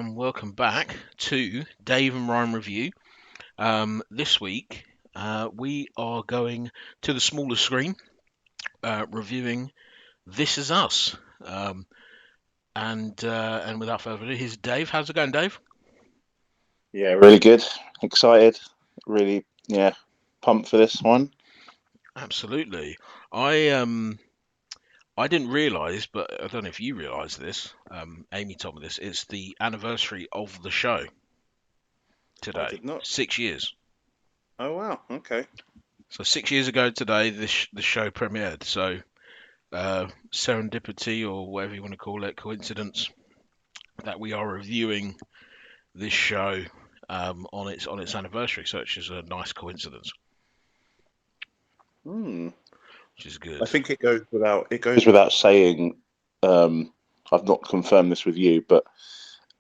and welcome back to Dave and Ryan Review. This week, we are going to the smaller screen, reviewing This Is Us. And without further ado, here's Dave. How's it going, Dave? Yeah, really good. Excited. Really, yeah, pumped for this one. Absolutely. I didn't realise, but I don't know if you realise this. Amy told me this. It's the anniversary of the show I today. did not. 6 years. Oh wow. Okay. So 6 years ago today, the show premiered. So serendipity or whatever you want to call it, coincidence that we are reviewing this show on its anniversary. So it's just a nice coincidence, Hmm. which is I good. think it goes without saying. Um, I've not confirmed this with you, but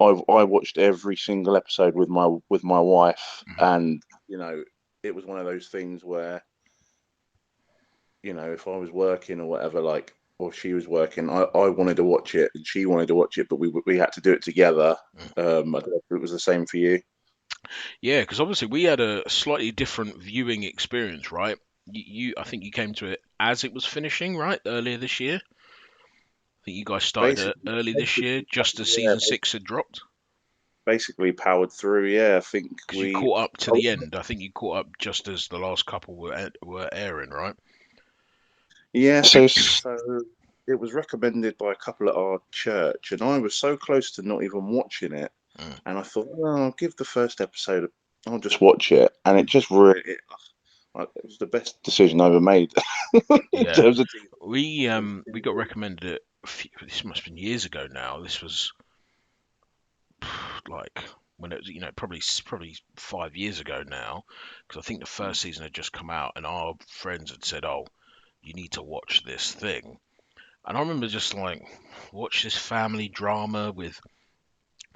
I watched every single episode with my wife, Mhm. and it was one of those things where if I was working or whatever, like, or she was working, I wanted to watch it and she wanted to watch it, but we had to do it together. Mm. I don't know if it was the same for you. Yeah, because obviously we had a slightly different viewing experience, right? I think you came to it as it was finishing, right? Earlier this year. I think you guys started it Basically, early this year, basically, just as yeah, season six had dropped. basically powered through. Yeah, I think Because you we. caught up to Oh, the end. I think you caught up just as the last couple were airing, right? yeah, so it was recommended by a couple at our church, and I was so close to not even watching it, Mm. and I thought, well, I'll give the first episode. I'll just watch it, and it just really. It was the best decision I ever made in Yeah, terms of TV. we got recommended it. This must have been years ago now. This was like when it was, probably 5 years ago now, because I think the first season had just come out, and our friends had said, "Oh, you need to watch this thing." And I remember just like, watch this family drama with,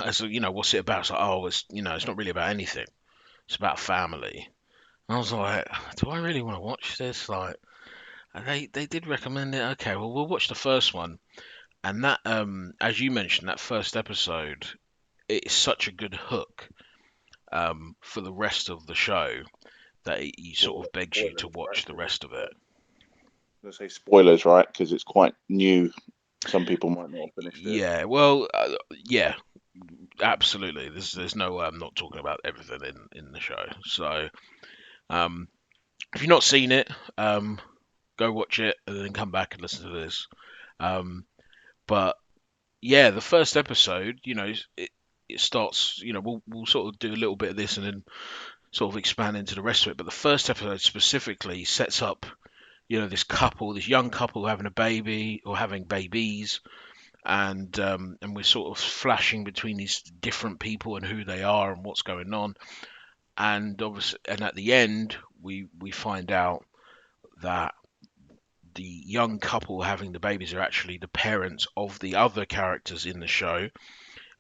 as what's it about? It's like, oh, it's not really about anything. It's about family. And I was like, do I really want to watch this? Like, and they did recommend it. Okay, well, we'll watch the first one. And that, as you mentioned, that first episode, it's such a good hook for the rest of the show that he Well, sort of begs you to spoilers, right? watch the 'Cause rest of it. let's say spoilers, right? Because it's quite new. Some people might not have finished it. Yeah, well, yeah, absolutely. There's no way I'm not talking about everything in the show. So um, if you've not seen it, go watch it and then come back and listen to this. Um, but yeah, the first episode, it starts. We'll sort of do a little bit of this and then sort of expand into the rest of it. But the first episode specifically sets up, this young couple having a baby or having babies, and we're sort of flashing between these different people and who they are and what's going on. And obviously, and at the end, we find out that the young couple having the babies are actually the parents of the other characters in the show,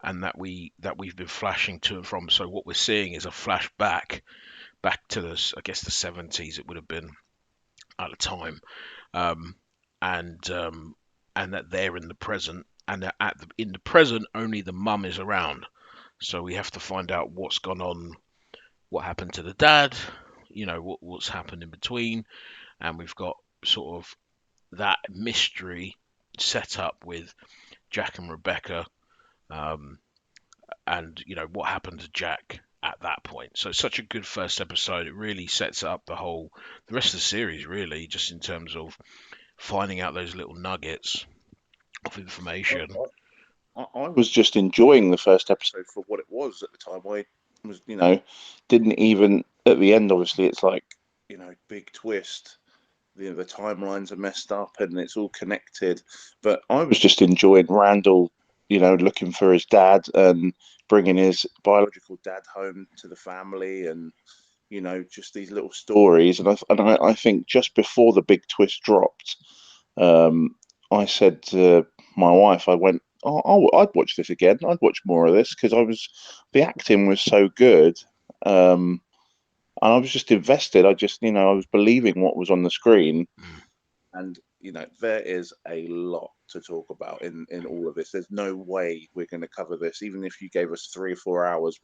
and that we've been flashing to and from. So what we're seeing is a flashback back to I guess the 70s it would have been at the time, um, and and that they're in the present, and that in the present only the mum is around. So we have to find out what's gone on, what happened to the dad, what's happened in between, and we've got sort of that mystery set up with Jack and Rebecca, um, and what happened to Jack at that point. So it's such a good first episode. It really sets up the rest of the series, really, just in terms of finding out those little nuggets of information. I was just enjoying the first episode for what it was at the time. I was, didn't even at the end. Obviously, it's like big twist. The timelines are messed up and it's all connected. But I was just enjoying Randall, looking for his dad and bringing his biological dad home to the family, and just these little stories. And I think just before the big twist dropped, um, I said to my wife, I went, I'd watch this again. I'd watch more of this because the acting was so good. Um, and I was just invested. I was believing what was on the screen. Mm. And, there is a lot to talk about in all of this. There's no way we're going to cover this, even if you gave us 3 or 4 hours.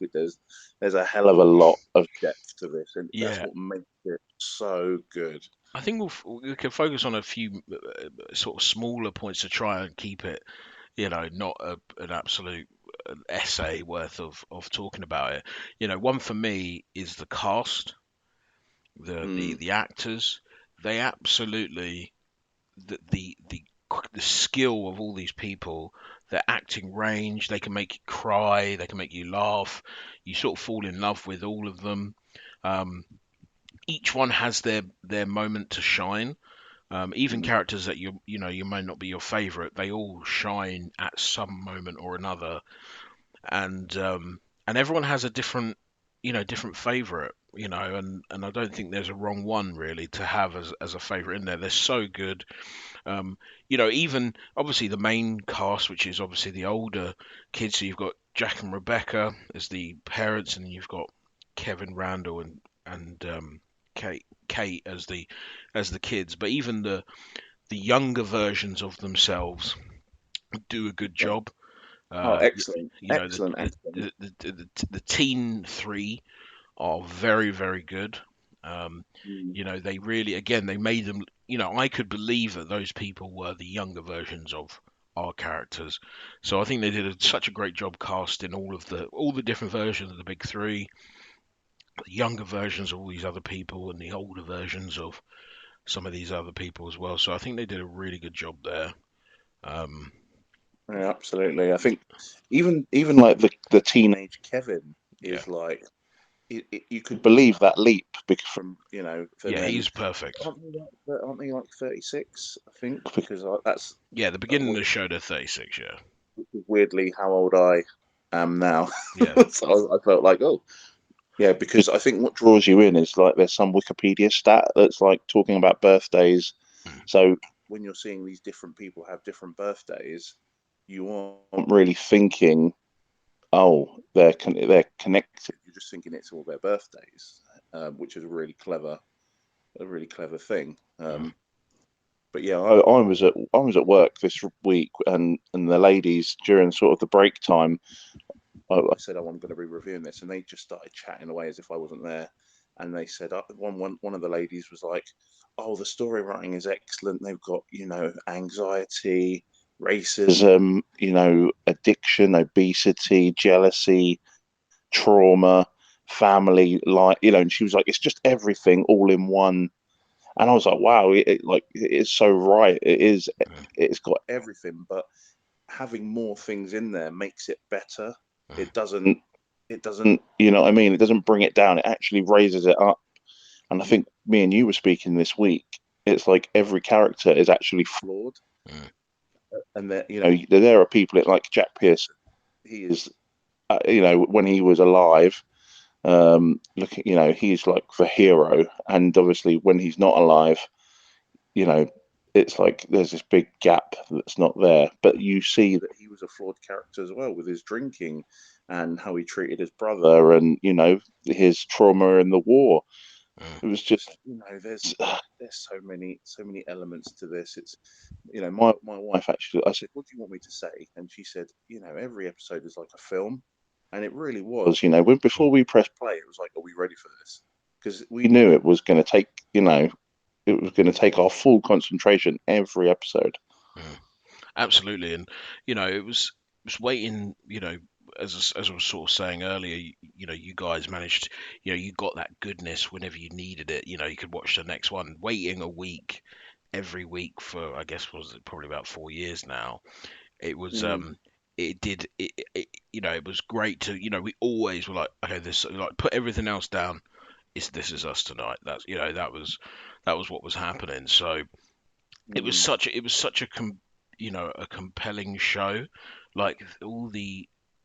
There's a hell of a lot of depth to this, and that's Yeah, what makes it so good. I think we can focus on a few sort of smaller points to try and keep it, not an absolute essay worth of talking about it. One for me is the cast, Mm, the actors. They absolutely the skill of all these people, their acting range. They can make you cry, they can make you laugh. You sort of fall in love with all of them. Um, each one has their moment to shine. Even mm, characters that you may not be your favorite, they all shine at some moment or another, and everyone has a different favorite, and I don't think there's a wrong one really to have as a favorite in there. They're so good. Um, even obviously the main cast, which is obviously the older kids. So you've got Jack and Rebecca as the parents, and you've got Kevin Randall and Kate as the kids. But even the younger versions of themselves do a good yeah. job. Oh, Uh, y- excellent, you know excellent acting. the teen three are very, very good. Um, Mm. they really, again, they made them. I could believe that those people were the younger versions of our characters. So I think they did such a great job casting all the different versions of the big three, the younger versions of all these other people, and the older versions of some of these other people as well. So I think they did a really good job there. Um, Yeah, absolutely. I think even like the teenage Kevin yeah, is like you could believe that leap because from and yeah, then he's perfect. aren't they like 36? I think because that's Yeah, the beginning of the show, they're 36. Yeah, weirdly how old I am now. yeah, So I felt like, oh, yeah, because I think what draws you in is like there's some Wikipedia stat that's like talking about birthdays. mm, So when you're seeing these different people have different birthdays, you aren't really thinking, oh, they're connected. You're just thinking it's all their birthdays, which is a really clever thing. mm, But yeah, I was at work this week, and the ladies during sort of the break time, I said, "Oh, I'm going to be reviewing this," and they just started chatting away as if I wasn't there. And they said, one of the ladies was like, "Oh, the story writing is excellent. They've got anxiety, racism, addiction, obesity, jealousy, trauma, family, like And she was like, it's just everything all in one. And I was like, wow, it is so right. mm, It's got everything, but having more things in there makes it better. mm, It doesn't, you know what I mean? It doesn't bring it down. It actually raises it up. And I think me and you were speaking this week. It's like every character is actually flawed, mm, and that there are people like Jack Pearson. He is, when he was alive, he's like the hero, and obviously when he's not alive, you know, it's like there's this big gap that's not there. But you see that he was a flawed character as well with his drinking and how he treated his brother, and his trauma in the war. mm. It was just, there's so many elements to this. It's my wife actually. I said, "What do you want me to say?" And she said, "Every episode is like a film," and it really was. When before we pressed play, it was like, "Are we ready for this?" Because we knew it was going to take. It was going to take our full concentration every episode. Mm. Absolutely, and it was waiting. As I was sort of saying earlier, you guys managed. You got that goodness whenever you needed it. You could watch the next one. Waiting a week every week for, I guess, was it probably about 4 years now. It was Mm, it was great to, we always were like, okay, this, like, put everything else down. This is us tonight. That was what was happening. So mm, it was such a compelling show. Like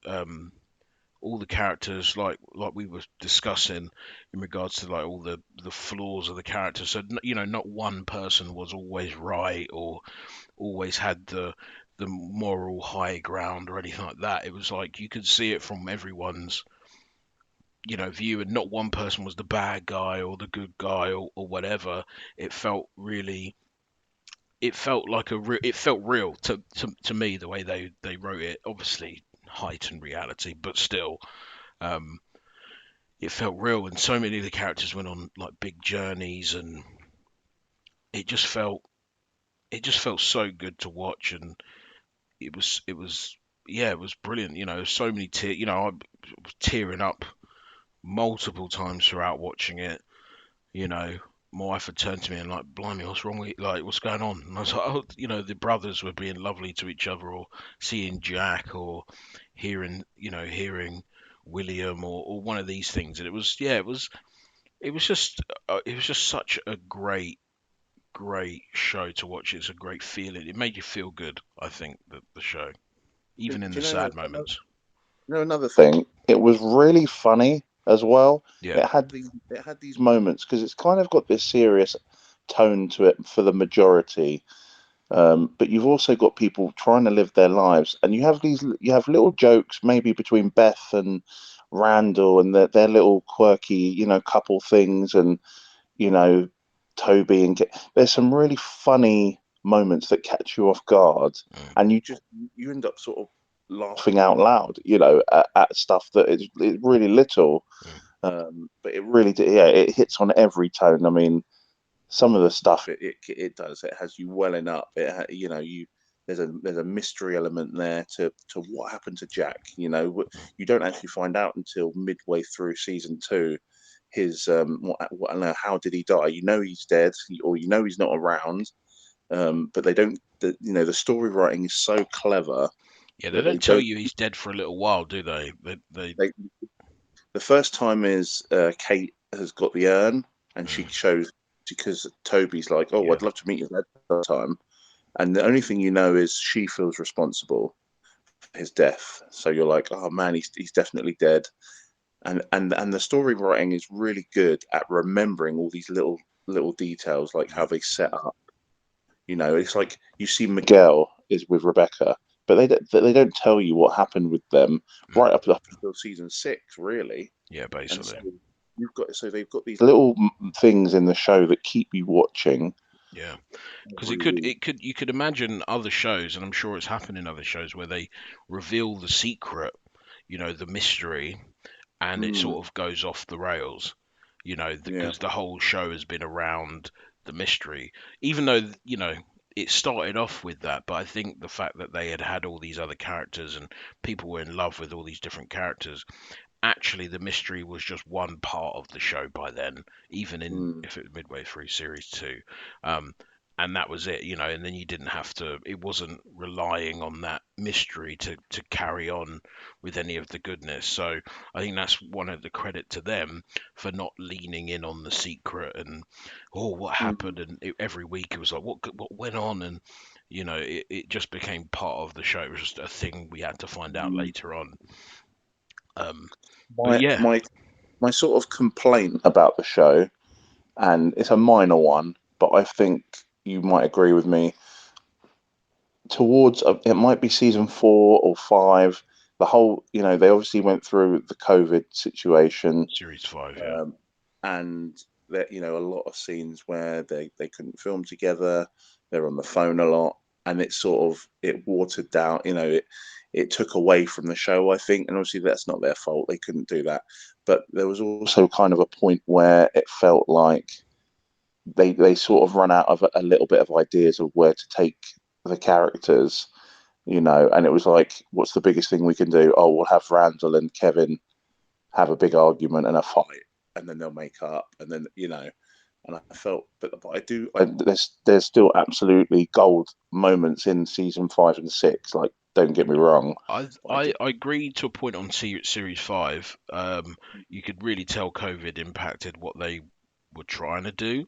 um all the characters, like we were discussing in regards to like all the flaws of the characters. So not one person was always right or always had the moral high ground or anything like that. It was like you could see it from everyone's view, and not one person was the bad guy or the good guy or whatever. It felt really it felt like it felt real to me the way they wrote it. Obviously heightened reality, but still, um, it felt real. And so many of the characters went on like big journeys, and it just felt it just felt so good to watch. And it was yeah, it was brilliant. So many I was tearing up multiple times throughout watching it. you know, my wife had turned to me and like, blimey, what's wrong with you? Like, what's going on? And I was like, oh, the brothers were being lovely to each other, or seeing Jack, or hearing William, or one of these things. And it was just such a great show to watch. It's a great feeling. It made you feel good, I think, the show, Do even in you the know sad moments. another thing? It was really funny as well. Yeah. It had these moments because it's kind of got this serious tone to it for the majority. But you've also got people trying to live their lives, and you have little jokes maybe between Beth and Randall and their little quirky, couple things, and you know, Toby there's some really funny moments that catch you off guard, Mm. and you end up sort of laughing out loud, at stuff that is really little, Mm. but it really yeah, it hits on every tone. I mean, some of the stuff it does, it has you welling up. There's a mystery element there to what happened to Jack. You don't actually find out until midway through season two. His what I don't know, how did he die? He's dead, or he's not around. But they don't. The story writing is so clever Yeah, they that they don't tell don't. you he's dead for a little while, do they? They They The first time is Kate has got the urn, and she mm, shows because Toby's like, "Oh, yeah. I'd love to meet you that time," and the only thing you know is she feels responsible for his death. So you're like, "Oh man, he's definitely dead." And the story writing is really good at remembering all these little details, like how Mm. they set up. It's like you see Miguel is with Rebecca, but they don't tell you what happened with them Mm. right up until season six, really. Yeah, And basically. so they've got these little things in the show that keep you watching Yeah, because every week. you could imagine other shows, and I'm sure it's happened in other shows where they reveal the secret, the mystery, and it Mm, sort of goes off the rails, yeah. because the whole show has been around the mystery, even though, it started off with that. But I think the fact that they had had all these other characters and people were in love with all these different characters, actually the mystery was just one part of the show by then, even in Mm, if it was midway through series two. um, and that was it, and then you didn't have to, it wasn't relying on that mystery to carry on with any of the goodness. So I think that's one of the credit to them for not leaning in on the secret and, oh, what mm, happened, and every week it was like, what went on, and it just became part of the show. It was just a thing we had to find out mm. later on. um, but My yeah. my my sort of complaint about the show, and it's a minor one, but I think you might agree with me. Towards it might be season 4 or 5. The whole, they obviously went through the COVID situation, Series 5, yeah. um, and that a lot of scenes where they couldn't film together. They're on the phone a lot, and it watered down. It took away from the show, I think, and obviously that's not their fault. They couldn't do that, but there was also kind of a point where it felt like they sort of run out of a little bit of ideas of where to take the characters. And it was like, what's the biggest thing we can do? Oh, we'll have Randall and Kevin have a big argument and a fight, and then they'll make up, and then and I felt, but I do. There's still absolutely gold moments in season 5 and 6. Like, don't get me wrong, I but I I, do. I agree to a point on Series 5. You could really tell COVID impacted what they were trying to do,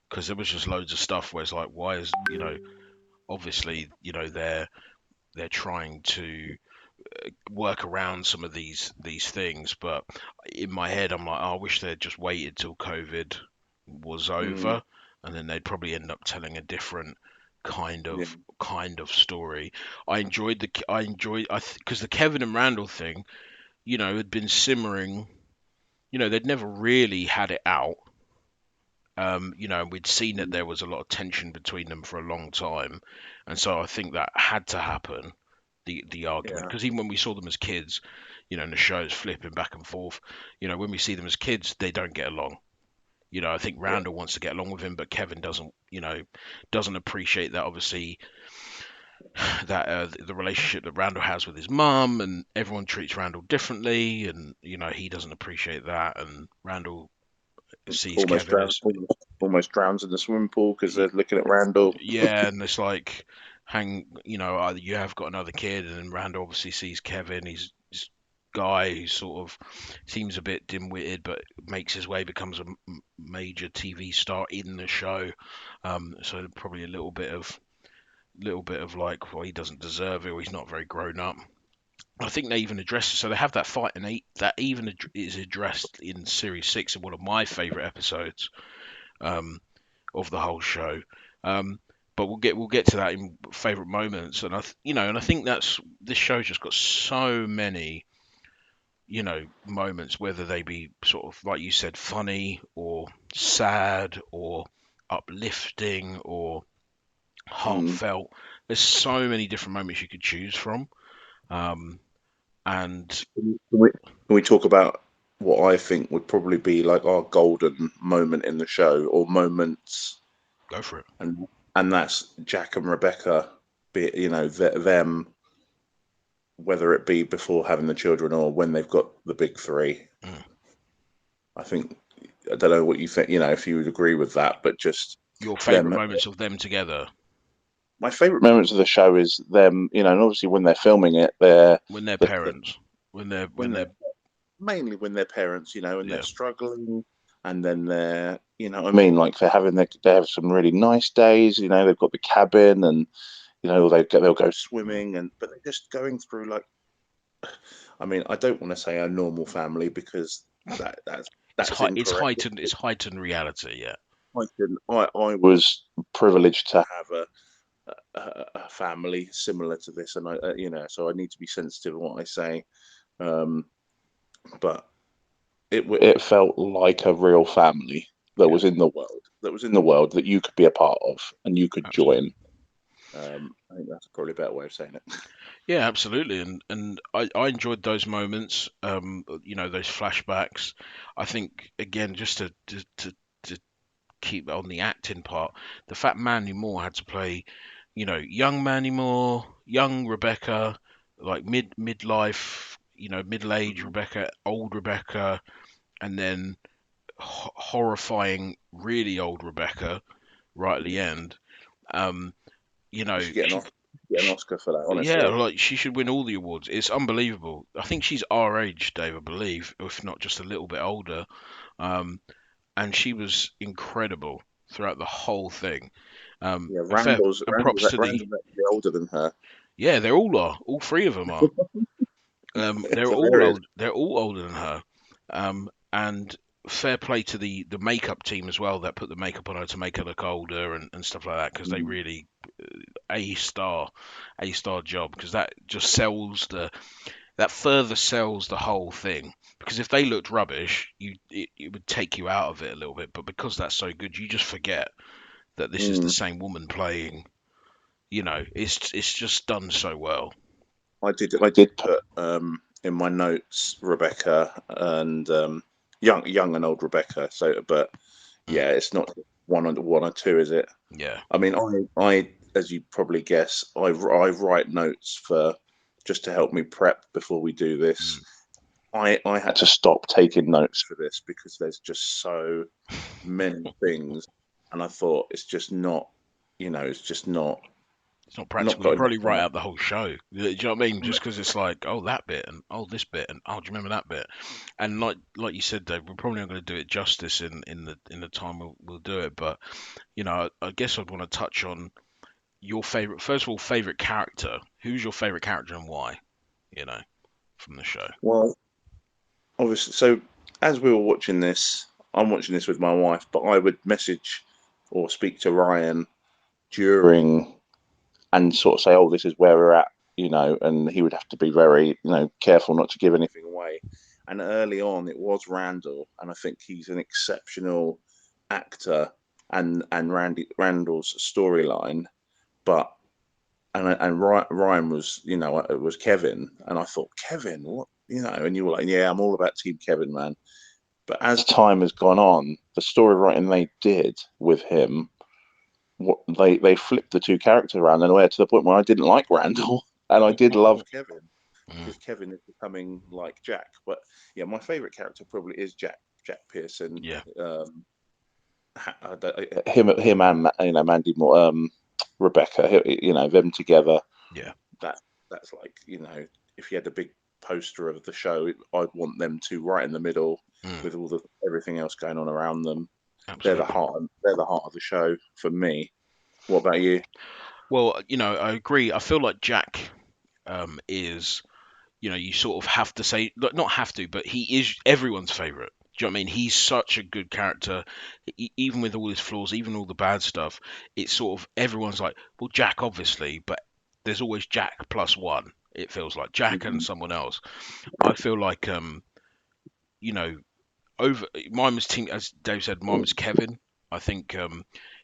because there was just loads of stuff where it's like, why is, obviously, they're trying to work around some of these things. But in my head, I'm like, oh, I wish they'd just waited till COVID was Mm, over, and then they'd probably end up telling a different kind yeah. of kind of story. Because the Kevin and Randall thing, had been simmering. They'd never really had it out, We'd seen that there was a lot of tension between them for a long time, and so I think that had to happen. The argument, Yeah. because even when we saw them as kids, in the shows flipping back and forth, when we see them as kids, they don't get along. I think Yeah. Randall wants to get along with him, but Kevin doesn't. Doesn't appreciate that. Obviously, that the relationship that Randall has with his mum, and everyone treats Randall differently, and he doesn't appreciate that, and Randall sees Almost Kevin drowned. as Almost drowns in the swimming pool because they're looking at Randall. yeah, and it's like you have got another kid, and then Randall obviously sees Kevin. He's this guy who sort of seems a bit dim-witted, but makes his way, becomes a major TV star in the show. So probably a little bit of like, well, he doesn't deserve it, or he's not very grown up. I think they even address it. So they have that fight, and that even is addressed in series 6 in one of my favorite episodes um, of the whole show. Um, but we'll get to that in favorite moments, and I think that's this show's just got so many moments, whether they be sort of like you said, funny or sad or uplifting or Mm. heartfelt. There's so many different moments you could choose from. Um, and Can we talk about what I think would probably be like our golden moment in the show, or moments, go for it. and that's Jack and Rebecca, be them, whether it be before having the children or when they've got the big three. Mm. I think I don't know what you think, if you would agree with that, but just Your favorite them. moments of them together My favorite moments of the show is them, and obviously when they're filming it, they're when they're the parents, when they're when when they're they're mainly when they're parents, and they're yeah. struggling, and then they're, what I mean, like they have some really nice days, they've got the cabin, and they'll go swimming, and but they're just going through like, I mean, I don't want to say a normal family because that's It's incorrect. heightened. It's heightened reality. Yeah, I was privileged to have a family similar to this, and so I need to be sensitive in what I say. Um, but it felt like a real family that yeah, was in the world, that you could be a part of and you could join. absolutely. I think that's probably a better way of saying it. Yeah, absolutely. And I enjoyed those moments. Those flashbacks. I think again, just to keep on the acting part, the fact Mandy Moore had to play, young Mandy Moore, young Rebecca, like midlife, middle age Mhm. Rebecca, old Rebecca, and then horrifying, really old Rebecca right at the end. Um, you You know, should get an she, Oscar for that, yeah, honestly. like she should win all the awards. It's unbelievable. I think she's our age, Dave, I believe, if not just a little bit older. Um, and she was incredible throughout the whole thing. Yeah, And fair and props to the Randall's actually older than her. yeah, they all are. All three of them are. They're So all there is. old. They're all older than her. And fair play to the makeup team as well that put the makeup on her to make her look older and stuff like that, because they Mm. really a star a star job, because that just sells that further sells the whole thing, because if they looked rubbish it would take you out of it a little bit, but because that's so good you just forget that this is the Mm. same woman playing. It's just done so well. I did put in my notes Rebecca and young and old Rebecca. So, but Mm, yeah, it's not one or two, is it? yeah. I mean, I, as you probably guess, I write notes for just to help me prep before we do this. Mm. I had to stop taking notes for this because there's just so many things, and I thought it's just It's not not practical. You got enough probably write time. out the whole show. Do you know what I mean? Just because it's like, oh, that bit, and oh, this bit, and oh, do you remember that bit? And like you said, Dave, we're probably not going to do it justice in the time we'll do it. But I guess I'd want to touch on your favorite. First of all, favorite character. Who's your favorite character and why? You know, from the show. Well, obviously, so as we were watching this, I'm watching this with my wife, but I would message or speak to Ryan during and sort of say, "Oh, this is where we're at," and he would have to be very, careful not to give anything away. And early on, it was Randall, and I think he's an exceptional actor and Randall's storyline, but and Ryan was, it was Kevin, and I thought, Kevin, what, and you were like, yeah, I'm all about Team Kevin, man. But as time has gone on, the story writing they did with him, what they flipped the two characters around in a way to the point where I didn't like Randall and I did love Kevin Mm. because Kevin is becoming like Jack. But yeah, my favorite character probably is Jack Pearson. Yeah, Him and Mandy Moore, Rebecca, them together. yeah. That that's like, if you had a big poster of the show, I'd want them two right in the middle Mm. with all the everything else going on around them. They're the Absolutely. heart. They're the heart of the show for me. What about you? Well, I agree. I feel like Jack is, you sort of have to say, not have to, but he is everyone's favorite. Do you know what I mean? He's such a good character, even with all his flaws, even all the bad stuff. It's sort of everyone's like, well, Jack, obviously, but there's always Jack plus one. It feels like Jack and Mhm. someone else. I feel like, you know, over mine was team, as Dave said, mine was Kevin. I think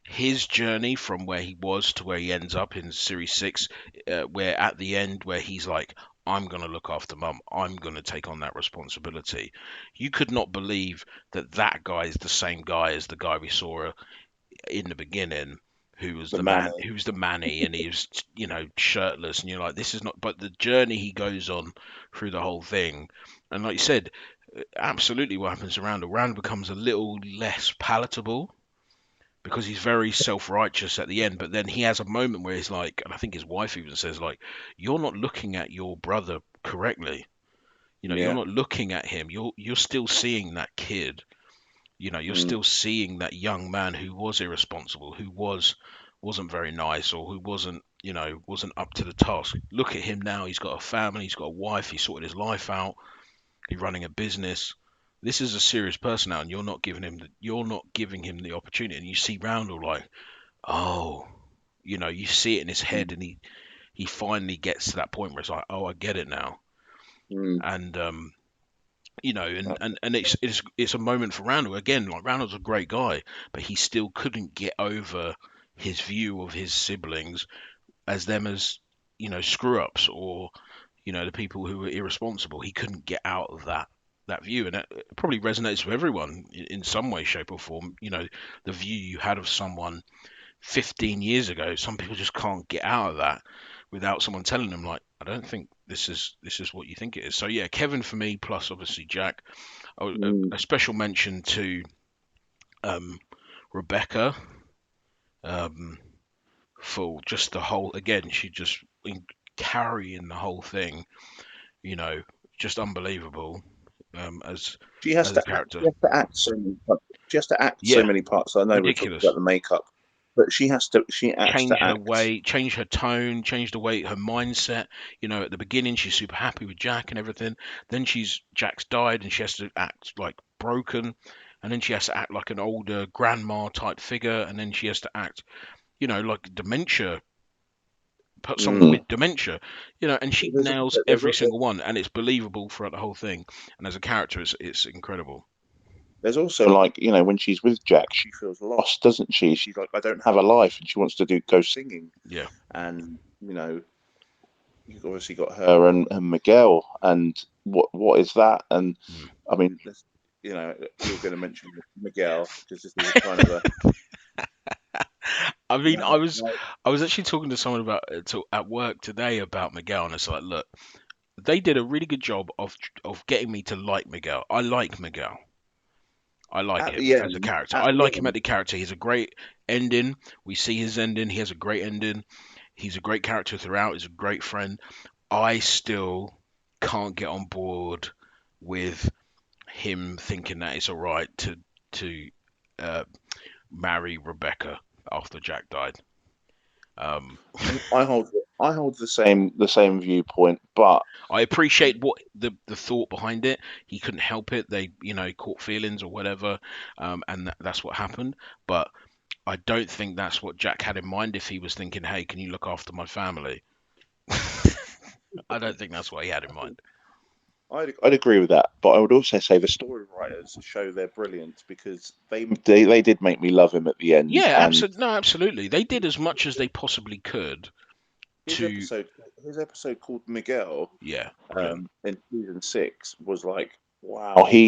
his journey from where he was to where he ends up in series six, where at the end where he's like, I'm gonna look after mum, I'm gonna take on that responsibility. You could not believe that that guy is the same guy as the guy we saw in the beginning. Who was The the man. man? Who was the Manny? And he was, shirtless. And you're like, this is not. But the journey he goes on through the whole thing, and like you said, absolutely what happens around becomes a little less palatable because he's very self-righteous at the end, but then he has a moment where he's like, and I think his wife even says like, you're not looking at your brother correctly, you're Yeah. not looking at him, you're still seeing that kid, you're Mm. still seeing that young man who was irresponsible, who wasn't very nice, or who wasn't up to the task. Look at him now, he's got a family, he's got a wife, he's sorted his life out, he's running a business. This is a serious person now, and you're not giving him the opportunity. And you see Roundel like, oh, you see it in his head, Mm. and he finally gets to that point where it's like, oh, I get it now. Mm. And and it's a moment for Roundel again. Like Roundel's a great guy, but he still couldn't get over his view of his siblings as them as screw ups, or the people who were irresponsible. He couldn't get out of that view, and it probably resonates with everyone in some way, shape, or form. The view you had of someone 15 years ago. Some people just can't get out of that without someone telling them, like, I don't think this is what you think it is. So yeah, Kevin for me, plus obviously Jack. Oh, Mm. a special mention to um, Rebecca, um, for just the whole. Again, she just carrying the whole thing. You know, just unbelievable, as She has a to act. character. She has to act so many. She has to act so Yeah, many parts. I know we're talking ridiculous. about the makeup, but she has to. She has Change to her act. way, change her tone, change the way her mindset. At the beginning she's super happy with Jack and everything. Then Jack's died and she has to act like broken, and then she has to act like an older grandma type figure, and then she has to act, like dementia, someone Mm. with dementia, and she There's, nails there's, every single one, and it's believable throughout the whole thing. And as a character, it's incredible. there's also, like, when she's with Jack, she feels lost, doesn't she? She's like, I don't have a life, and she wants to go singing. Yeah. And you've obviously got her and Miguel, and what is that? And Mm. I mean, you're going to mention Miguel because this is a kind of a I mean, I no, was no, I was actually talking to someone at work today about Miguel, and it's like, look, they did a really good job of getting me to like Miguel. I like Miguel. I like at him the as a end, character. at I the like him at end, the character. He's a great ending. We see his ending. He has a great ending. He's a great character throughout. He's a great friend. I still can't get on board with him thinking that it's all right to uh, marry Rebecca after Jack died. Um, I hold the same viewpoint, but I appreciate what the thought behind it. He couldn't help it. They, caught feelings or whatever, and that's what happened. But I don't think that's what Jack had in mind if he was thinking, "Hey, can you look after my family?" I don't think that's what he had in mind. I'd agree with that, but I would also say the story writers show their brilliance because they did make me love him at the end, Yeah, and absolutely. No, absolutely. They did as much as they possibly could his to. episode his episode called Miguel Yeah, brilliant. in season 6 was like, wow,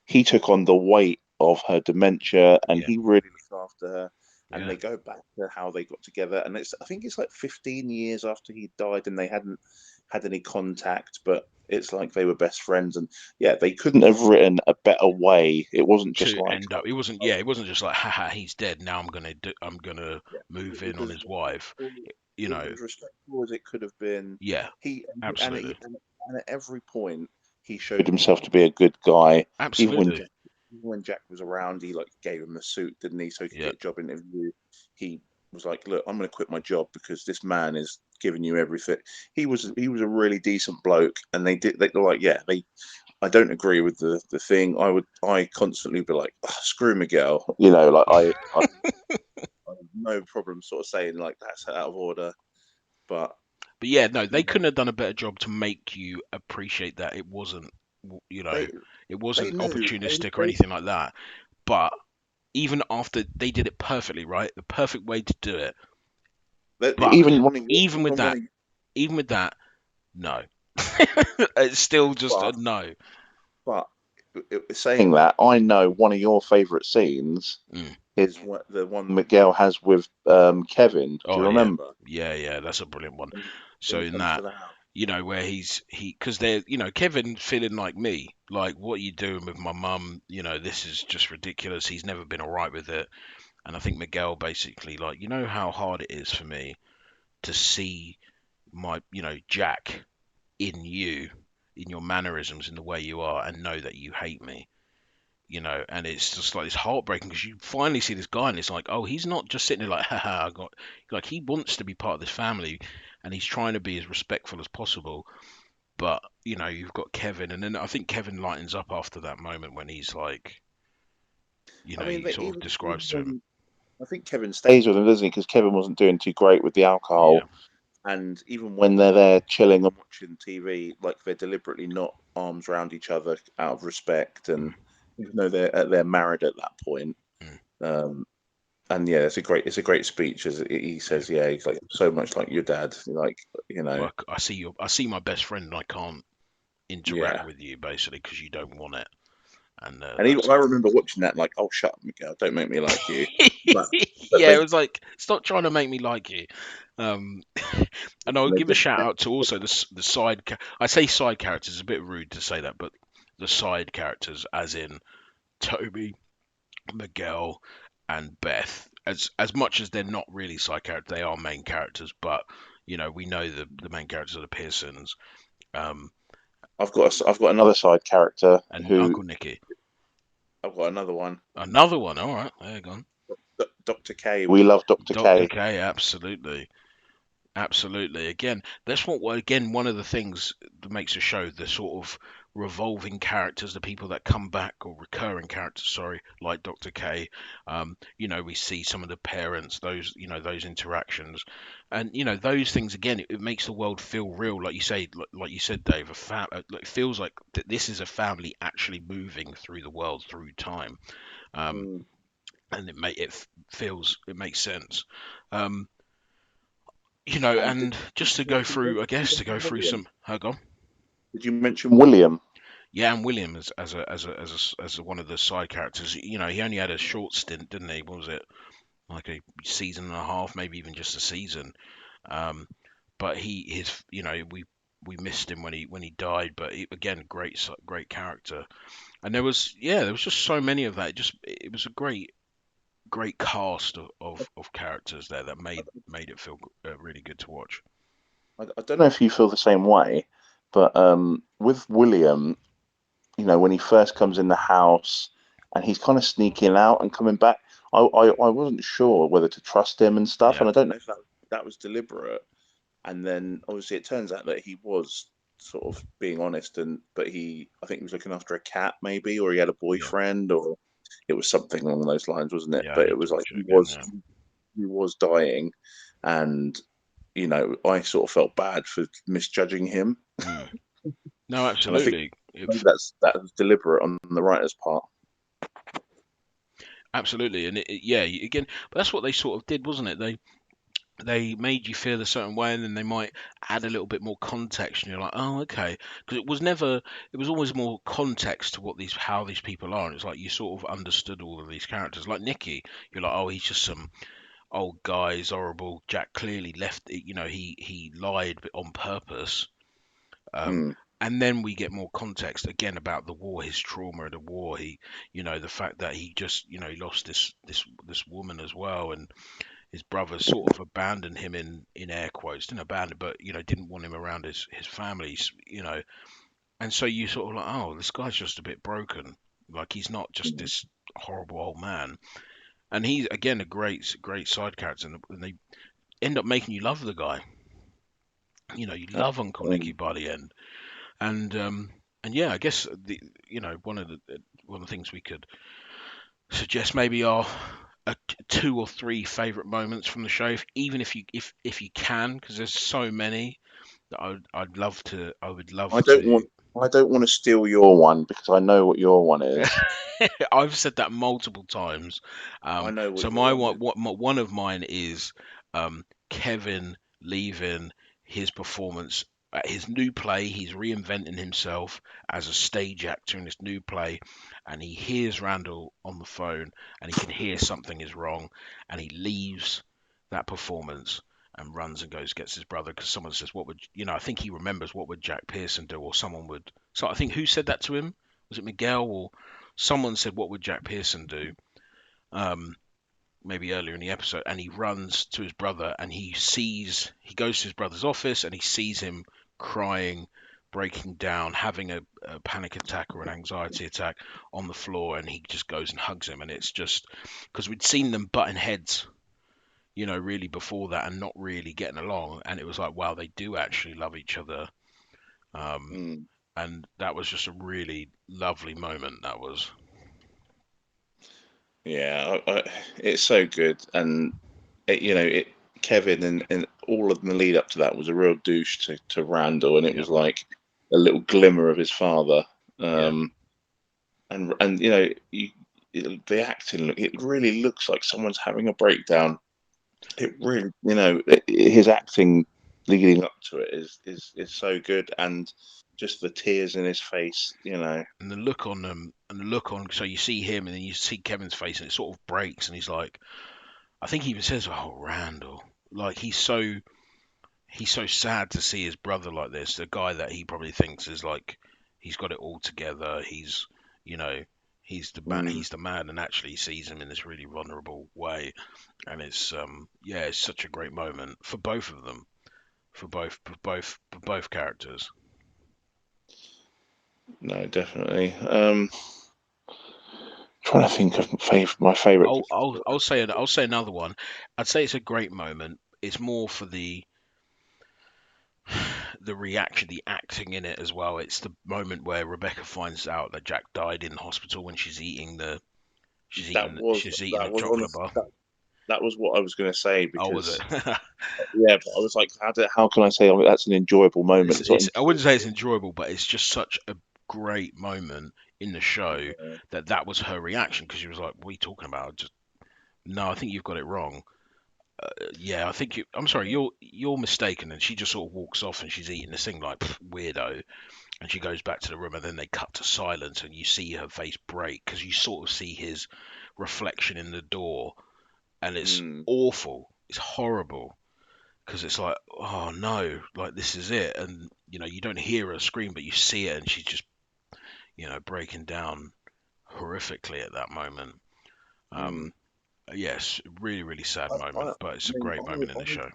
he took on the weight of her dementia and Yeah, he really looked after her. And yeah. they go back to how they got together, and I think it's like 15 years after he died, and they hadn't had any contact, but it's like they were best friends, and yeah, they couldn't have written a better way. It wasn't just To like, end up, it wasn't. Yeah, it wasn't just like, haha, he's dead. Now I'm gonna yeah, move it in on was his wife. You it was know. as respectful as it could have been. Yeah, He absolutely, and at every point he showed himself to be a good guy. Even when absolutely. Jack was around, he like gave him the suit, didn't he, so he could Yeah, get a job interview. He was like, "Look, I'm going to quit my job because this man is giving you everything." He was a really decent bloke, and they were like, yeah, they. I don't agree with the thing. I constantly be like, oh, screw Miguel, like I have no problem sort of saying like that's out of order, but but yeah, no, they you know, couldn't have done a better job to make you appreciate that it wasn't, you know, they it they wasn't knew opportunistic or anything like that. But even after they did it perfectly, right? The perfect way to do it. But even wanting even with even that, wanting even with that, no, it's still just a but no. but saying that, I know one of your favourite scenes Mm. is the one Miguel has with Kevin. Do Oh you yeah, remember yeah, that's a brilliant one. when So he in comes to that, the house? where because they're, Kevin feeling like me, like, what are you doing with my mum? This is just ridiculous. He's never been all right with it. And I think Miguel basically, like, how hard it is for me to see my, Jack, in you, in your mannerisms, in the way you are, and know that you hate me. And it's just like, it's heartbreaking because you finally see this guy and it's like, oh, he's not just sitting there like, haha, I got, like, he wants to be part of this family and he's trying to be as respectful as possible. But, you've got Kevin, and then I think Kevin lightens up after that moment when he's like, I mean, he they, sort of even describes to him. when I think Kevin stays with him, doesn't he? Because Kevin wasn't doing too great with the Yeah, alcohol, and even when they're there chilling and watching TV, like they're deliberately not arms around each other out of respect, and mm, even though they're married at that point. mm, Um, and yeah, it's a great speech as he yeah. says, yeah, he's like so much like your dad, like Like, I see my best friend and I can't interact yeah. with you basically because you don't want it. And And that's I remember watching that like, oh, shut up, Miguel, don't make me like you. But yeah, it they was like, stop trying to make me like you. Um, and I'll they give a just shout out to also the side. I say side characters. It's a bit rude to say that, but the side characters, as in Toby, Miguel, and Beth. As much as they're not really side characters, they are main characters. But we know the main characters are the Pearsons, um, I've got another side character and who Uncle Nicky. I've got another one, Another one. All right, there you go. Dr. K. We love Dr. Dr. K. K. Absolutely. Absolutely. Again, that's again, one of the things that makes a show, the sort of revolving characters, the people that come back, or recurring characters, sorry, like Dr. K. We see some of the parents, those, those interactions, and those things. Again, it makes the world feel real, like you say, like you said, Dave. It feels like this is a family actually moving through the world, through time, um, Mm. and it makes sense. Um, And and just to go through, I guess, to go through William? some. Hold on. Did you mention William? Yeah, and William as one of the side characters. He only had a short stint, didn't he? What was it, like a season and a half, maybe even just a season? Um, but we missed him when he died. But again, great character. And there was just so many of that. It was a great cast of characters there that made it feel really good to watch. I don't know if you feel the same way, but with William, when he first comes in the house and he's kind of sneaking out and coming back, I wasn't sure whether to trust him and stuff, Yeah, and I don't know if that was deliberate. And then obviously it turns out that he was sort of being honest, but I think he was looking after a cat maybe, or he had a yeah, boyfriend, or it was something along those lines, wasn't it? yeah. I But it need to was like watch it again. Yeah. he was dying, and I sort of felt bad for misjudging him, Mm. No, and I think absolutely. If That was deliberate on the writer's part. absolutely, and yeah, again, but that's what they sort of did, wasn't it? They made you feel a certain way, and then they might add a little bit more context, and you're like, oh, okay, because it was always more context to how these people are, and it's like you sort of understood all of these characters. Like Nicky, you're like, oh, he's just some old guy, he's horrible. Jack clearly left, he lied on purpose. Um, Mm. and then we get more context again about the war, his trauma of the war. The fact that he just, he lost this woman as well, and his brother sort of abandoned him in air quotes, didn't abandon, but didn't want him around his families, and so you sort of like, oh, this guy's just a bit broken, like he's not just Mm. this horrible old man, and he's again a great side character, and they end up making you love the guy, you love Uncle Nicky Mm. by the end, and yeah, I guess one of the things we could suggest maybe are two or three favorite moments from the show, even if you can, because there's so many that I would love I don't to. want I don't want to steal your one because I know what your one is. I've said that multiple times. I know what So your one is. one of mine is Kevin leaving his performance at his new play. He's reinventing himself as a stage actor in this new play, and he hears Randall on the phone, and he can hear something is wrong, and he leaves that performance and runs and goes gets his brother because someone says, "What would I think he remembers what would Jack Pearson do?" Or someone would. So I think who said that to him? Was it Miguel or someone said, "What would Jack Pearson do?" Um, maybe earlier in the episode, and he runs to his brother, and he goes to his brother's office, and he sees him crying, breaking down, having a panic attack or an anxiety attack on the floor, and he just goes and hugs him, and it's just because we'd seen them butting heads. Really before that, and not really getting along, and it was like, wow, they do actually love each other, um, Mm. and that was just a really lovely moment. That was, Yeah, it's so good, and Kevin and all of the lead up to that was a real douche to Randall, and it yeah, was like a little glimmer of his father. yeah. Um, and the acting it really looks like someone's having a breakdown. It really, his acting leading up to it is so good, and just the tears in his face. And the look on them, and the look on, so you see him, and then you see Kevin's face, and it sort of breaks, and he's like, I think he even says, "Oh, Randall," like he's so sad to see his brother like this, the guy that he probably thinks is like he's got it all together. You know, Mm. he's the man, and actually he sees him in this really vulnerable way, and yeah, it's such a great moment for both of them, for both characters. No, definitely. Trying to think of my favorite. I'll say another one. I'd say it's a great moment. It's more for the reaction, the acting in it as well. It's the moment where Rebecca finds out that Jack died in the hospital when That was she's eating the that was on chocolate bar. that was what I was going to say Oh, was because it? yeah, but I was like, how can I say that's an enjoyable moment? It's not I wouldn't say it's enjoyable. enjoyable, but it's just such a great moment in the show Yeah. that was her reaction because she was like, "What are you talking about?" Just no, I think you've got it wrong. Yeah, I think I'm sorry, you're mistaken. And she just sort of walks off and she's eating this thing like weirdo. And she goes back to the room, and then they cut to silence, and you see her face break because you sort of see his reflection in the door, and it's Mm. awful. It's horrible because it's like, oh no, like this is it, and you don't hear her scream, but you see it, and she's just breaking down horrifically at that moment. Mm. Um, yes, really, really sad I moment, but it's a mean, great moment in the show.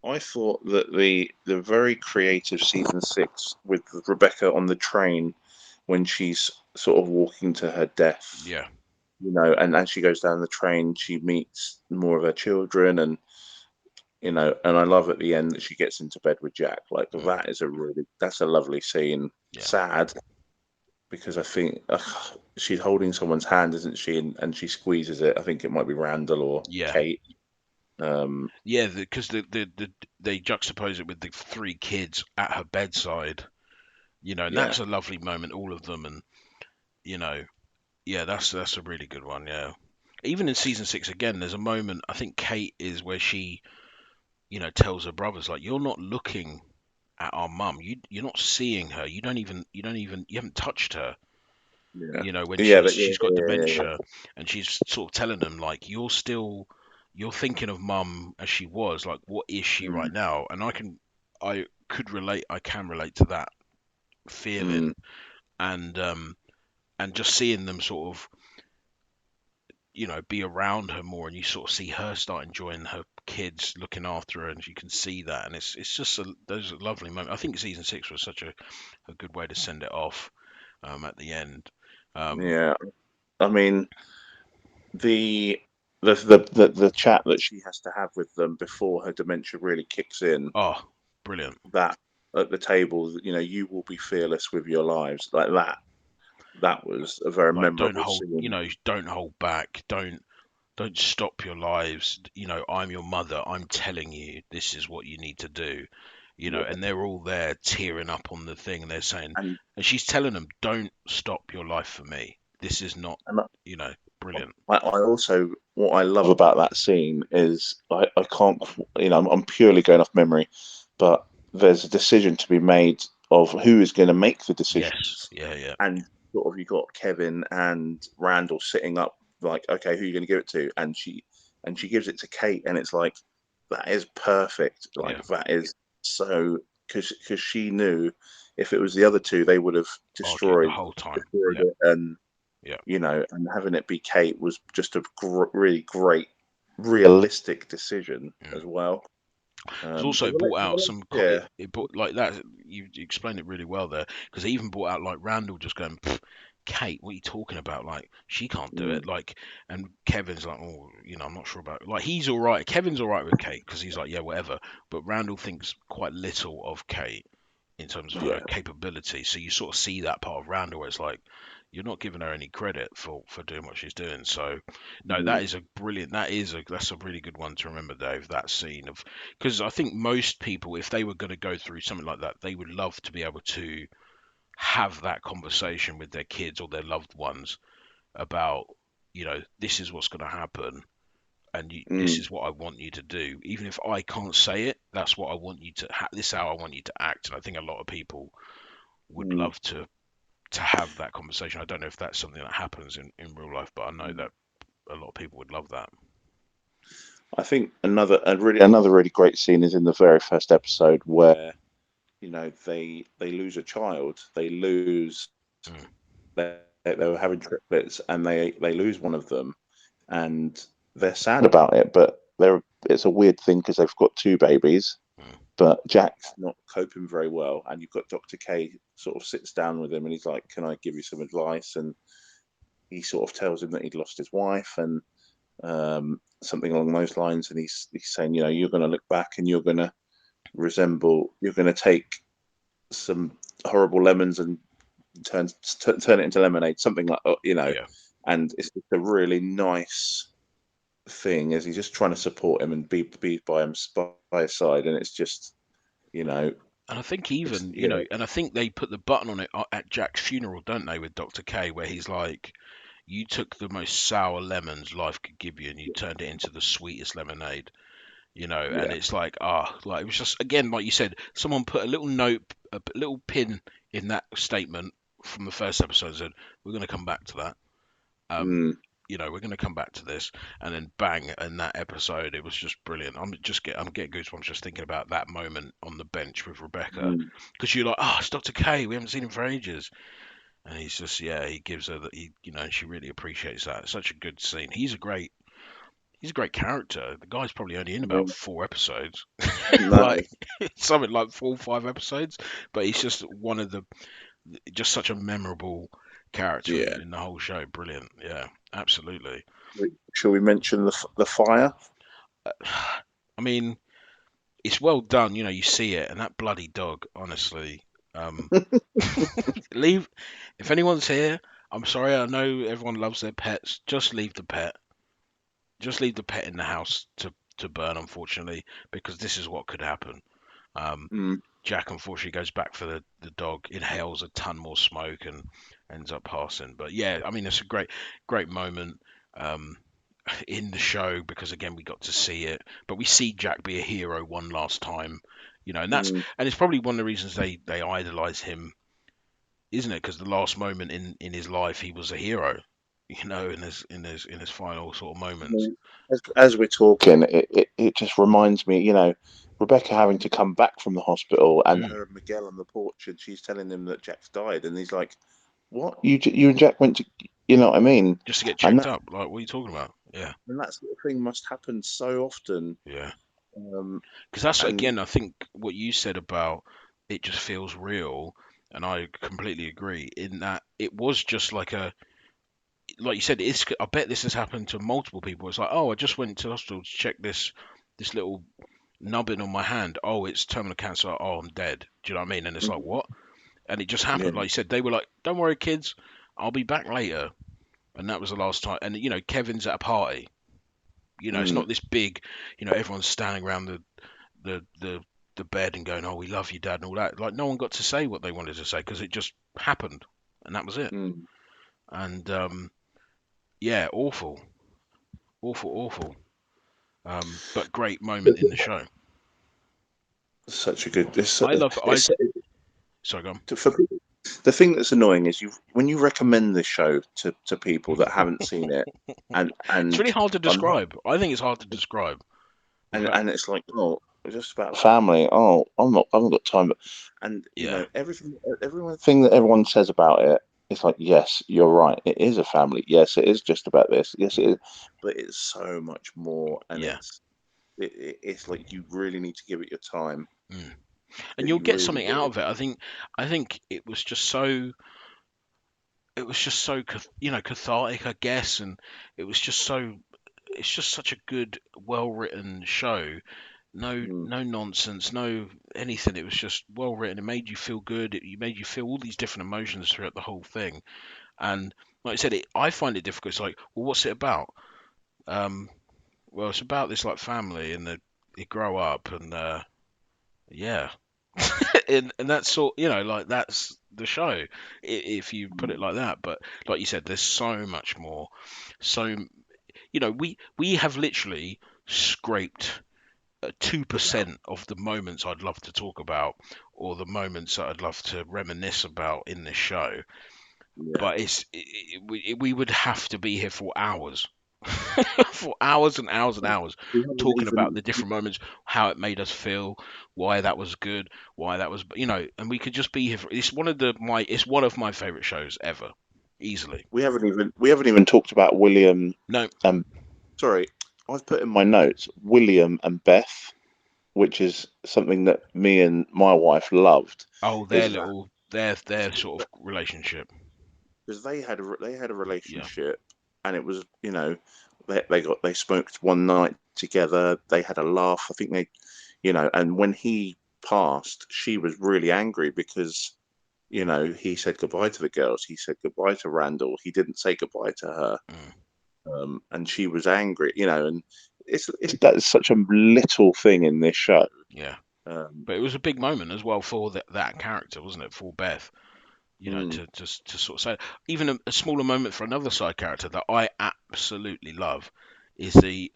I thought that the very creative season 6 with Rebecca on the train when she's sort of walking to her death, Yeah, and as she goes down the train, she meets more of her children, and I love at the end that she gets into bed with Jack. Like mm, that's a lovely scene. yeah. Sad because I think she's holding someone's hand, isn't she? And she squeezes it. I think it might be Randall or Yeah, Kate. Um, yeah, because they juxtapose it with the three kids at her bedside, And Yeah. that's a lovely moment, all of them, and you know, yeah, that's a really good one, yeah. Even in season 6 again, there's a moment, I think Kate is where she, tells her brothers like, you're not looking at our mum. You're not seeing her. You haven't touched her. Yeah. When Yeah. she's got Yeah. dementia, and she's sort of telling them like, you're thinking of mum as she was. Like, what is she right Mm, now? And I can relate to that mm, feeling, and just seeing them sort of, be around her more, and you sort of see her start enjoying her kids looking after her, and you can see that, and it's just those are lovely moments. I think season 6 was such a good way to send it off, at the end. Um, yeah. I mean, the the chat that she has to have with them before her dementia really kicks in, oh, brilliant! that at the table, you will be fearless with your lives, like that. That was a very Like, memorable scene. don't hold back, don't stop your lives. I'm your mother. I'm telling you, this is what you need to do. Yeah. And they're all there tearing up on the thing, and they're saying, And and she's telling them, don't stop your life for me. This is not, and brilliant. I also, what I love about that scene is I can't, I'm purely going off memory, but there's a decision to be made of who is going to make the Yes, decisions, yeah, yeah, and sort of you got Kevin and Randall sitting up like, okay, who are you going to give it to? And she gives it to Kate, and it's like, that is perfect. yeah. Like, that is so, because she knew if it was the other two, they would have Argued the destroyed whole time. destroyed Yeah, it. And yeah. and having it be Kate was just a really great, realistic decision Mm. as well. It's also brought out some, Yeah, it brought like that. You explained it really well there, because it even brought out like Randall just going, "Pfft, Kate, what are you talking about? Like, she can't do mm, it. Like, and Kevin's like, oh, I'm not sure about it. Like, he's all right. Kevin's all right with Kate because he's like, yeah, whatever. But Randall thinks quite little of Kate in terms of her yeah, capability. So you sort of see that part of Randall where it's like, you're not giving her any credit for doing what she's doing. So no, mm, that is a brilliant. That's a really good one to remember, Dave. That scene of, because I think most people, if they were going to go through something like that, they would love to be able to have that conversation with their kids or their loved ones about, this is what's going to happen, and this mm, is what I want you to do. Even if I can't say it, that's what I want you to. This is how I want you to act. And I think a lot of people would mm, love to have that conversation. I don't know if that's something that happens in real life, but I know mm. that a lot of people would love that. I think another really great scene is in the very first episode where they lose a child. Mm, They were having triplets, and they lose one of them, and they're sad about it, but it's a weird thing because they've got two babies, mm, but Jack's not coping very well, and you've got Dr. K sort of sits down with him, and he's like, "Can I give you some advice?" And he sort of tells him that he'd lost his wife, and something along those lines. And he's saying, you're going to look back, and you're going to take some horrible lemons and turn it into lemonade, something like yeah. And it's just a really nice thing, as he's just trying to support him and be by his side, and it's just, you know, And I think it's even, yeah, and I think they put the button on it at Jack's funeral, don't they, with Dr. K, where he's like, you took the most sour lemons life could give you and you turned it into the sweetest lemonade. And yeah, it's like, like it was just, again, like you said, someone put a little note, a little pin in that statement from the first episode and said, we're going to come back to that. Um, mm, we're going to come back to this, and then bang, in that episode, it was just brilliant. I'm getting goosebumps just thinking about that moment on the bench with Rebecca, mm, because you're like, oh, it's Dr. K, we haven't seen him for ages, and he's just, yeah, he gives her that, and she really appreciates that. It's such a good scene. He's a great character. The guy's probably only in yeah, about 4 episodes, no, like something like 4 or 5 episodes, but he's just just such a memorable character yeah. in the whole show. Brilliant. Yeah, absolutely. Shall we mention the fire? I mean, it's well done. You see it, and that bloody dog, honestly. Um, leave. If anyone's here, I'm sorry. I know everyone loves their pets. Just leave the pet. Just leave the pet in the house to burn, unfortunately, because this is what could happen. Mm. Jack unfortunately goes back for the dog, inhales a ton more smoke and ends up passing. But yeah, I mean it's a great moment um, in the show because again we got to see it, but we see Jack be a hero one last time, and Mm. it's probably one of the reasons they idolize him, isn't it? Because the last moment in his life he was a hero, in his final sort of I moments. mean, as we're talking, it just reminds me, Rebecca having to come back from the hospital and Mm, her and Miguel on the porch, and she's telling him that Jack's died, and he's like, "What? You and Jack went to, you know what I mean?" just to get And checked up, like what are you talking about? Yeah, that sort of thing must happen so often. yeah. Um, Because that's and again, I think what you said about it just feels real, and I completely agree in that it was just like you said, it's. I bet this has happened to multiple people. It's like, oh, I just went to the hospital to check this little nubbin on my hand. Oh, it's terminal cancer. Oh, I'm dead. Do you know what I mean? And it's like, what? And it just yeah, happened. Like you said, they were like, don't worry, kids, I'll be back later. And that was the last time. And Kevin's at a party. It's mm, not this big. Everyone's standing around the the bed and going, "Oh, we love you, Dad," and all that. Like no one got to say what they wanted to say because it just happened, and that was it. mm. And yeah, awful, awful, awful. But great moment in the show. Such a good. I love. I It's Sorry, go on. for people. The thing that's annoying is when you recommend this show to people that haven't seen it, and It's really and hard to are not describe. I think it's hard to describe without. and it's like, oh, it's just about family. Oh, I haven't got time. And Yeah, everything that everyone says about it, it's like, yes, you're right. It is a family. Yes, it is just about this. Yes, it is, but it's so much more, and yeah. it's like you really need to give it your time. Mm. And That you'll you get really something out do. of it. I think it was just so. It was just so cathartic, I guess, and it was just so. It's just such a good, well written show. No, Mm, no nonsense, no anything. It was just well written. It made you feel good. It made you feel all these different emotions throughout the whole thing. And like I said, I find it difficult. It's like, well, what's it about? Um, well, it's about this like family and they grow up and yeah, and that's like that's the show if you put it mm, like that. But like you said, there's so much more. So we have literally scraped 2% of the moments I'd love to talk about, or the moments that I'd love to reminisce about in this show. yeah. But we would have to be here for hours, for hours and hours and hours, We haven't talking about even. the different moments, how it made us feel, why that was good, why that was, and we could just be here. It's one of my favorite shows ever, easily. We haven't even talked about William. No, Sorry, I've put in my notes William and Beth, which is something that me and my wife loved. oh, Is that their sort of relationship. because they had a Yeah, relationship, and it was they smoked one night together. They had a laugh. I think and when he passed, she was really angry because he said goodbye to the girls. He said goodbye to Randall. He didn't say goodbye to her. mm, And she was angry, and it's that is such a little thing in this show. yeah. Um, But it was a big moment as well for that character, wasn't it? For Beth, mm, to sort of say, even a smaller moment for another side character that I absolutely love is the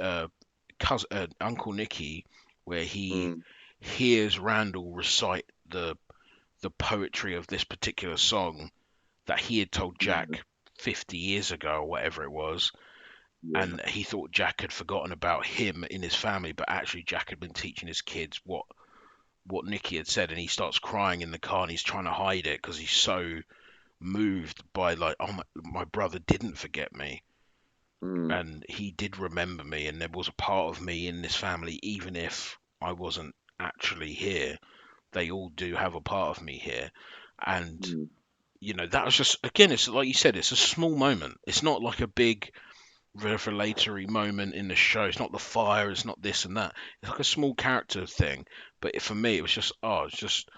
cousin, Uncle Nicky, where he mm, hears Randall recite the poetry of this particular song that he had told mm, Jack 50 years ago or whatever it was, yeah, and he thought Jack had forgotten about him in his family, but actually Jack had been teaching his kids what Nicky had said, and he starts crying in the car and he's trying to hide it because he's so moved by like, oh my brother didn't forget me mm, and he did remember me and there was a part of me in this family even if I wasn't actually here. They all do have a part of me here, and mm. that was just again, it's like you said, it's a small moment. It's not like a big revelatory moment in the show. It's not the fire. It's not this and that. It's like a small character thing. But for me, it was just it's just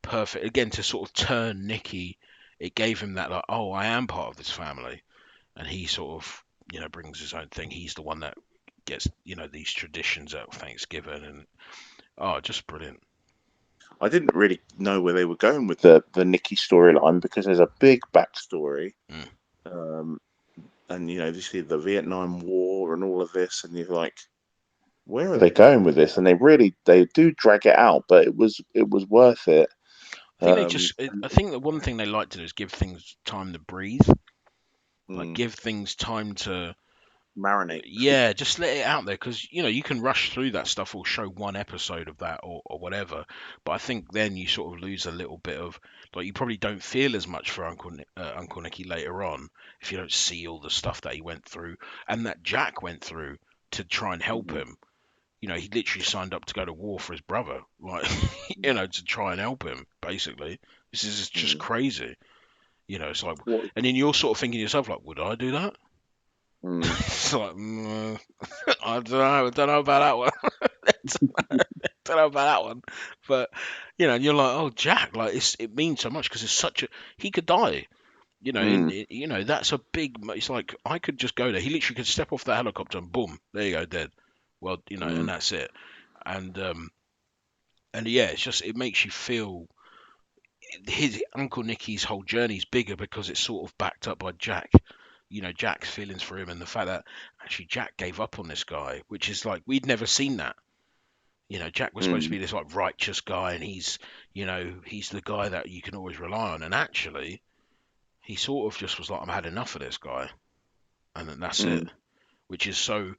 perfect again to sort of turn Nicky. It gave him that like, oh, I am part of this family, and he sort of brings his own thing. He's the one that gets these traditions at Thanksgiving, and just brilliant. I didn't really know where they were going with the Nikki storyline because there's a big backstory, Mm. um, and you see the Vietnam War and all of this, and you're like, where are they going with this? And they do drag it out, but it was worth it. I think they Um, just. and, I think the one thing they like to do is give things time to breathe. Like mm, give things time to, marinate. yeah, just let it out there because you can rush through that stuff or show one episode of that or whatever. But I think then you sort of lose a little bit of, like, you probably don't feel as much for Uncle Nicky later on if you don't see all the stuff that he went through and that Jack went through to try and help Mm, him. He literally signed up to go to war for his brother, like, mm, to try and help him. Basically, this is just mm. crazy. It's like, What? and then you're sort of thinking to yourself, like, would I do that? Mm, It's like, I don't know. I don't know about that one. Don't know about that one. But and you're like, oh, Jack, like it means so much because it's such a he could die. mm, That's a big. It's like I could just go there. He literally could step off that helicopter and boom, there you go, dead. Well, and mm, that's it. And yeah, it's just it makes you feel his Uncle Nicky's whole journey is bigger because it's sort of backed up by Jack. Jack's feelings for him and the fact that actually Jack gave up on this guy, which is like we'd never seen that. Jack was supposed to mm, be this like righteous guy, and he's the guy that you can always rely on. And actually, he sort of just was like, I've had enough of this guy, and then that's it. mm. Which is so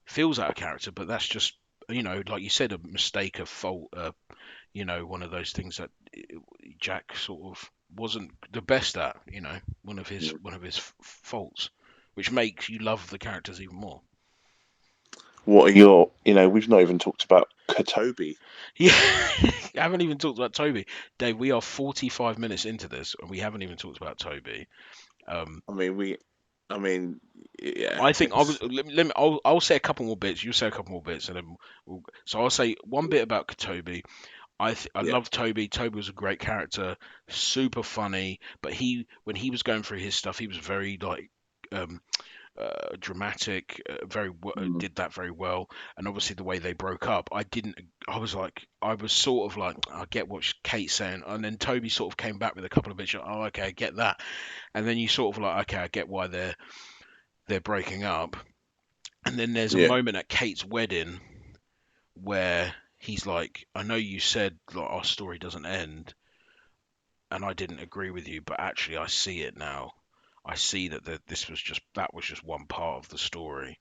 feels out of character, but that's just like you said, a mistake, a fault, one of those things that Jack sort of wasn't the best at. One of his faults, which makes you love the characters even more. What are we've not even talked about Katobi. Yeah, I haven't even talked about Toby. Dave, we are 45 minutes into this, and we haven't even talked about Toby. Um, I mean, I mean, yeah, I think I was. it's, I'll say a couple more bits. You say a couple more bits, and then so I'll say one bit about Toby. I yeah, love Toby. Toby was a great character, super funny. But when he was going through his stuff, he was very like um, dramatic, mm, did that very well. And obviously the way they broke up, I didn't. I was like, I was sort of like, I get what Kate's saying, and then Toby sort of came back with a couple of bits. Oh, okay, I get that. And then you sort of like, okay, I get why they're breaking up. And then there's a yeah, moment at Kate's wedding where he's like, I know you said like our story doesn't end, and I didn't agree with you, but actually I see it now. I see that was just one part of the story,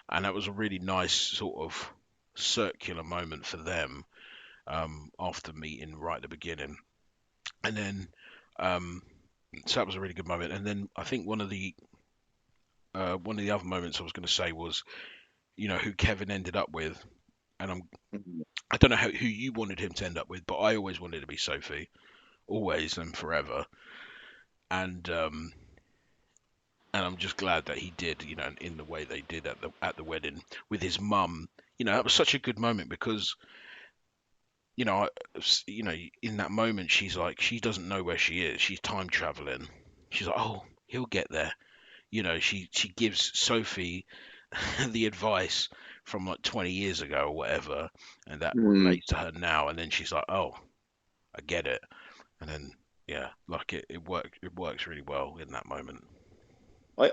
and that was a really nice sort of circular moment for them after meeting right at the beginning. And then um, so that was a really good moment. And then I think one of the other moments I was going to say was who Kevin ended up with, and mm. I don't know who you wanted him to end up with, but I always wanted it to be Sophie, always and forever. And I'm just glad that he did, in the way they did at the wedding with his mum. That was such a good moment because you know, in that moment, she's like, she doesn't know where she is. She's time traveling. She's like, oh, he'll get there. She gives Sophie the advice from like 20 years ago or whatever, and that Mm. relates to her now. And then she's like, oh, I get it. And then, yeah, like it works really well in that moment.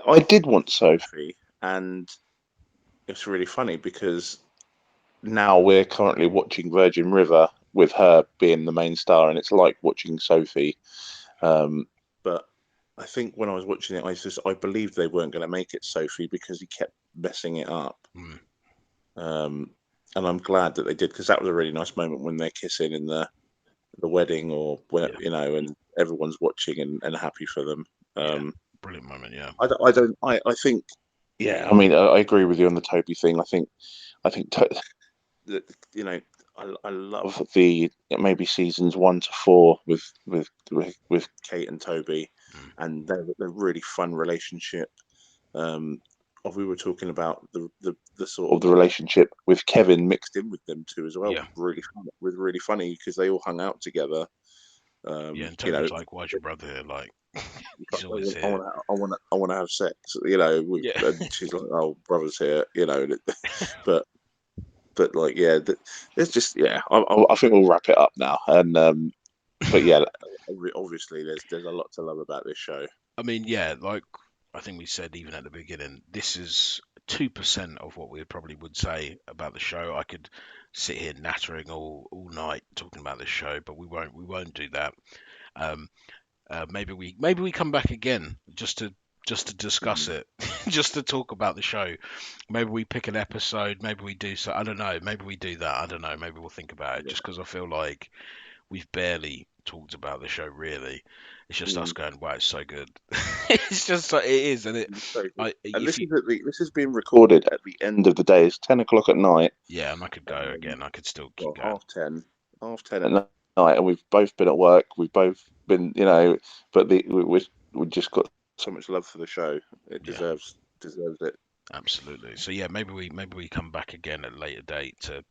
I did want Sophie, and it's really funny because now we're currently watching Virgin River with her being the main star, and it's like watching Sophie. But I think when I was watching it, I believed they weren't going to make it Sophie because he kept messing it up. Mm, Um, and I'm glad that they did because that was a really nice moment when they're kissing in the wedding or when yeah, and everyone's watching and happy for them. yeah, Um, brilliant moment. Yeah, I don't I think yeah, I mean I agree with you on the Toby thing. I think that I love the maybe seasons 1 to 4 with Kate and Toby, mm, and they're really fun relationship. Um, we were talking about the sort of the relationship with Kevin mixed in with them too as well. yeah, Was really funny because they all hung out together. yeah. And You know, Toby's like, "Why's your brother here?" Like, he's I always want, I here. want, I want to have sex. Yeah, And she's like, "Oh, brother's here," but but like, yeah, there's just, yeah. I think we'll wrap it up now. And but yeah, obviously, there's a lot to love about this show. I mean, yeah, like I think we said even at the beginning, this is 2% of what we probably would say about the show. I could sit here nattering all night talking about this show, but we won't do that. Um, maybe we come back again just to discuss Mm. it, just to talk about the show. Maybe we pick an episode. Maybe we do so. I don't know. Maybe we do that. I don't know. Maybe we'll think about it. Yeah. Just because I feel like we've barely talked about the show really. It's just us Mm. going, wow, it's so good. It's just like it is, and it. It's so good. I And if you this is being recorded at the end of the day. It's 10 o'clock at night. yeah, and I could go Um, again. I could still keep well, going. half ten at night, and we've both been at work. We've both been, but we just got so much love for the show. It Yeah, deserves it. absolutely. So yeah, maybe we come back again at a later date to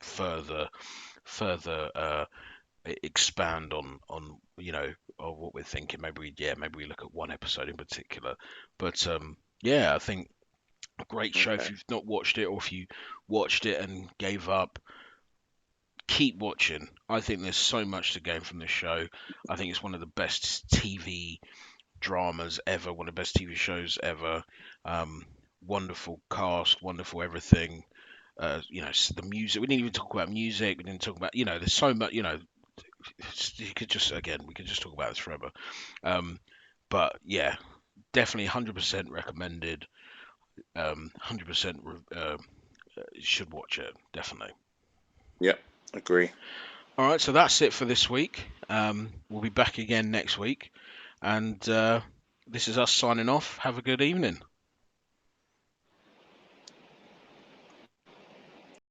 further expand on on what we're thinking. Maybe we look at one episode in particular. But yeah, I think a great show. If Okay. you've not watched it, or if you watched it and gave up, keep watching. I think there's so much to gain from this show. I think it's one of the best TV dramas ever, one of the best TV shows ever. Um, Wonderful cast, wonderful everything. The music. We didn't even talk about music. We didn't talk about, there's so much. You could just, again, we could just talk about this forever. Um, but yeah, definitely 100% recommended. 100% should watch it. Definitely. Yeah, agree. All right, so that's it for this week. We'll be back again next week, and this is us signing off. Have a good evening.